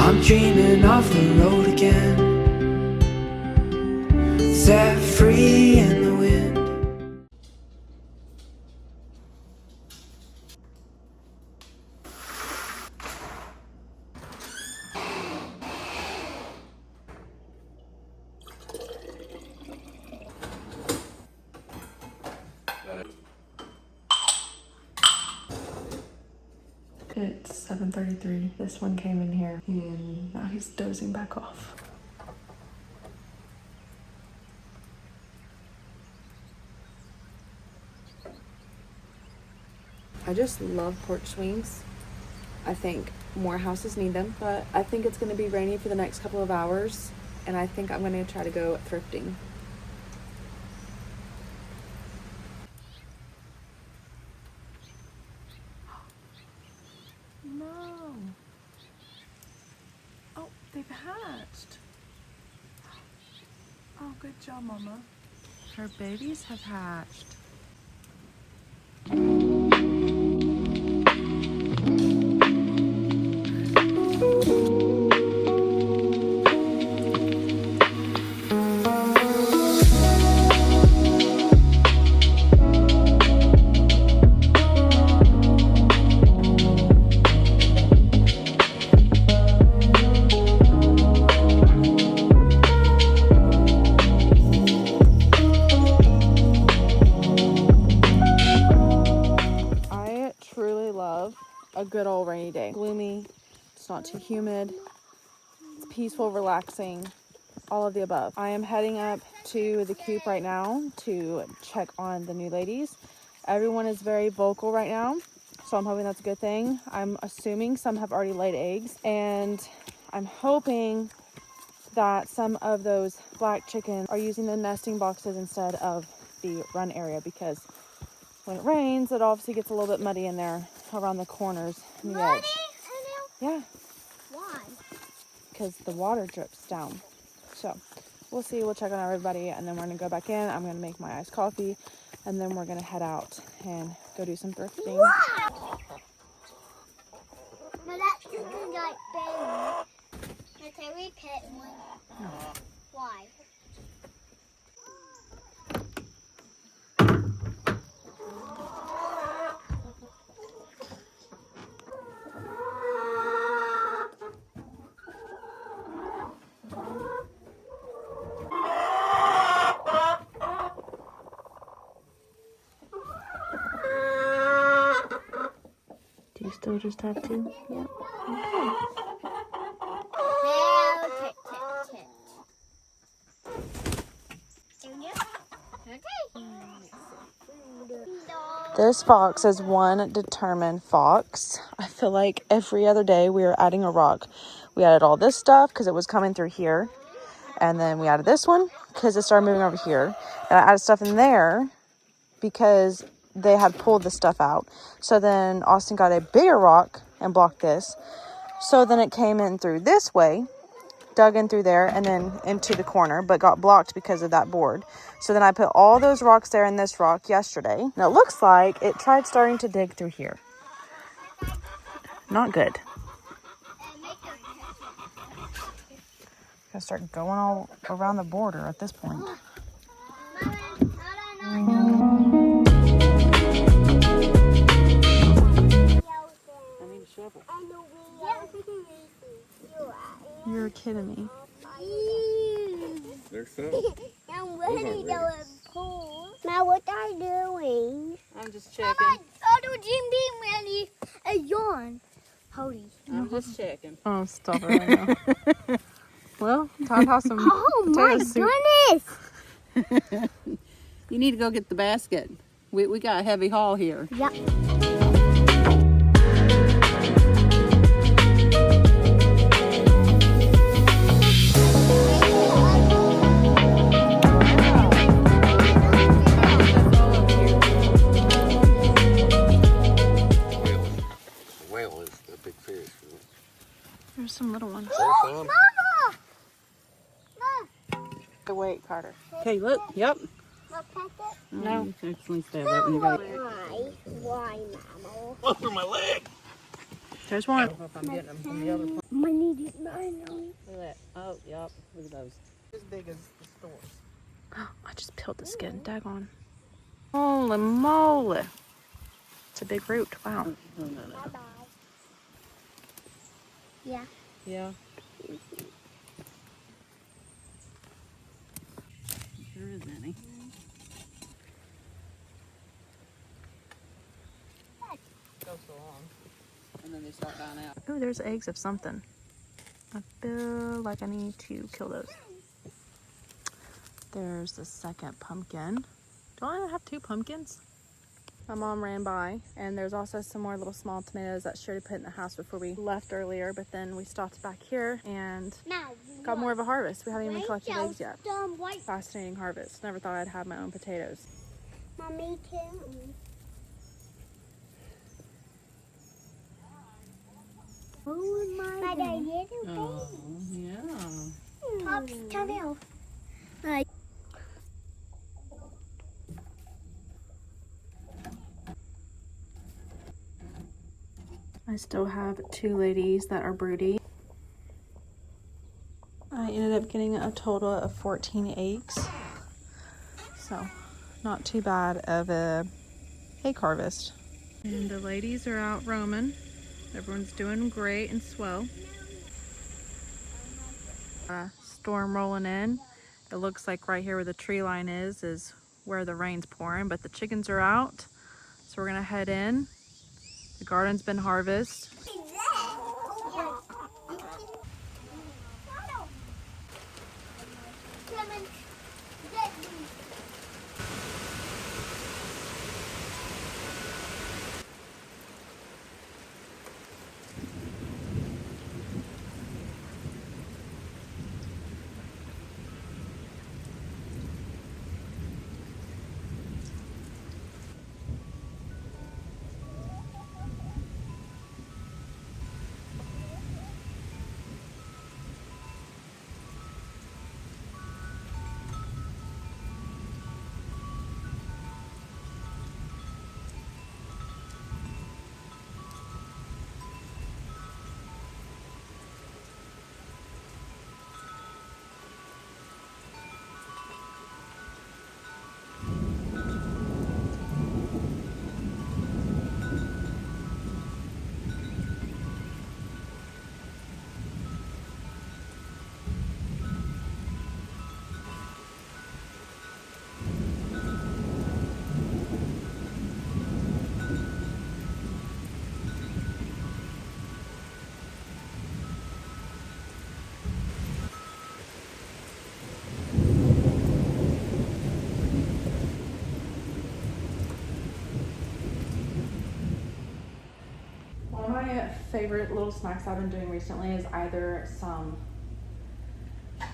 I'm dreaming of the road again, set free in the wind. It's 7:33. This one came in here and now he's dozing back off. I just love porch swings. I think more houses need them, but I think it's going to be rainy for the next couple of hours, and I think I'm going to try to go thrifting. No. Oh, they've hatched. Oh, good job, Mama. Her babies have hatched. A good old rainy day. Gloomy, it's not too humid, it's peaceful, relaxing, all of the above. I am heading up to the coop right now to check on the new ladies. Everyone is very vocal right now, so I'm hoping that's a good thing. I'm assuming some have already laid eggs, and I'm hoping that some of those black chickens are using the nesting boxes instead of the run area, because when it rains, it obviously gets a little bit muddy in there around the corners and the edge. Yeah. Why? Because the water drips down. So we'll see. We'll check on everybody, and then we're going to go back in. I'm going to make my iced coffee, and then we're going to head out and go do some thrifting. Wow. But that chicken's like baby. Can we pet one? No. Why? Do you still just have to? Yeah. This fox is one determined fox. I feel like every other day we are adding a rock. We added all this stuff because it was coming through here. And then we added this one because it started moving over here. And I added stuff in there because they had pulled the stuff out. So then Austin got a bigger rock and blocked this. So then it came in through this way, dug in through there, and then into the corner, but got blocked because of that board. So then I put all those rocks there and this rock yesterday. And it looks like it tried starting to dig through here. Not good. Gotta start going all around the border at this point. I need a shovel. You're kidding me. They're so. I'm ready to pull. Now what are you doing? I'm just checking. Oh, do Jim being ready? A yawn. Howdy. I'm just checking. Oh, stop it right now. Well, time to have some potato soup. Goodness. You need to go get the basket. We got a heavy haul here. Yep. Whale is the big fish. There's some little ones. There's some. Mama! Wait, Carter. Okay, look. Yep. I'll pack it. No. Actually, stab that when you got it. Why, Mama? Look for my leg. There's one. I don't know if I'm getting them from the other place. I need it now. Look at those. As big as the stores. I just peeled the skin. Daggone. Holy moly. It's a big root. Wow. No. Bye-bye. Yeah. Yeah. There is any. Go so long. And then they start dying out. Ooh, there's eggs of something. I feel like I need to kill those. There's the second pumpkin. Do I have 2 pumpkins? My mom ran by, and there's also some more little small tomatoes that Sherry put in the house before we left earlier, but then we stopped back here and Now, got more of a harvest. We haven't even collected Rachel's eggs yet. done white. Fascinating harvest. Never thought I'd have my own potatoes. Mommy too. Oh my God. Oh, yeah. Pops, turn it off. I still have 2 ladies that are broody. I ended up getting a total of 14 eggs. So, not too bad of a egg harvest. And the ladies are out roaming. Everyone's doing great and swell. Storm rolling in. It looks like right here where the tree line is where the rain's pouring, but the chickens are out. So we're gonna head in. The garden's been harvested. One of my favorite little snacks I've been doing recently is either some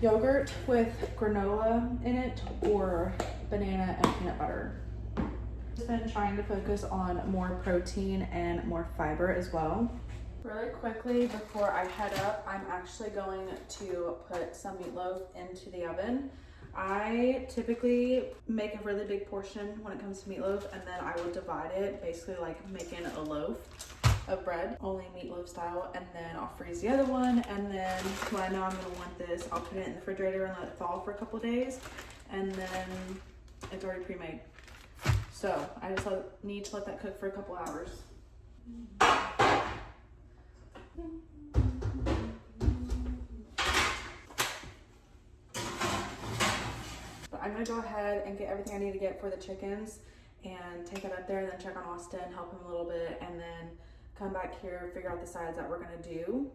yogurt with granola in it or banana and peanut butter. I've been trying to focus on more protein and more fiber as well. Really quickly before I head up, I'm actually going to put some meatloaf into the oven. I typically make a really big portion when it comes to meatloaf, and then I will divide it, basically like making a loaf of bread, only meatloaf style, and then I'll freeze the other one, and then when I know I'm gonna want this, I'll put it in the refrigerator and let it thaw for a couple days, and then it's already pre-made. So I just need to let that cook for a couple hours. But I'm gonna go ahead and get everything I need to get for the chickens and take it up there, and then check on Austin, help him a little bit, and then come back here, figure out the sides that we're gonna do.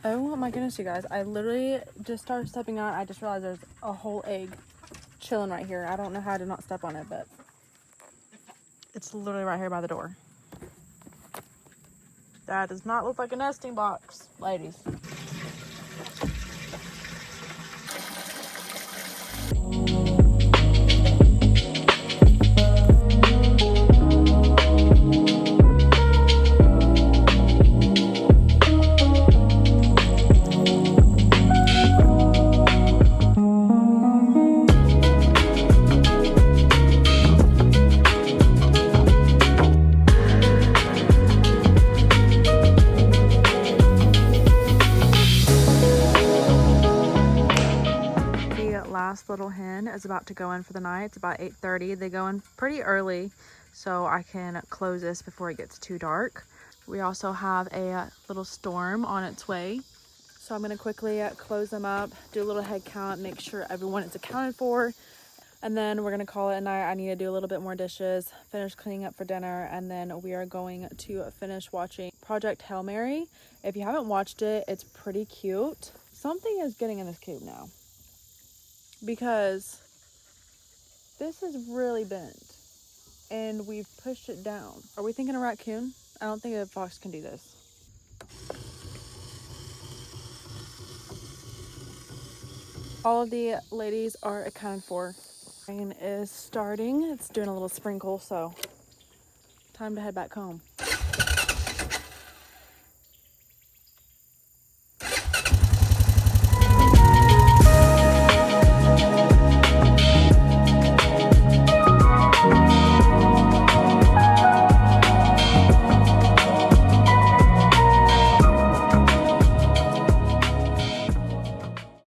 Oh my goodness, you guys, I literally just started stepping on it. I just realized there's a whole egg chilling right here. I don't know how to not step on it, but it's literally right here by the door. That does not look like a nesting box, ladies. this little hen is about to go in for the night. It's about 8:30. They go in pretty early, so I can close this before it gets too dark. We also have a little storm on its way. So I'm gonna quickly close them up, do a little head count, make sure everyone is accounted for. And then we're gonna call it a night. I need to do a little bit more dishes, finish cleaning up for dinner, and then we are going to finish watching Project Hail Mary. If you haven't watched it, it's pretty cute. Something is getting in this coop now because this is really bent and we've pushed it down. Are we thinking a raccoon? I don't think a fox can do this. All of the ladies are accounted for. Rain is starting. It's doing a little sprinkle, so time to head back home.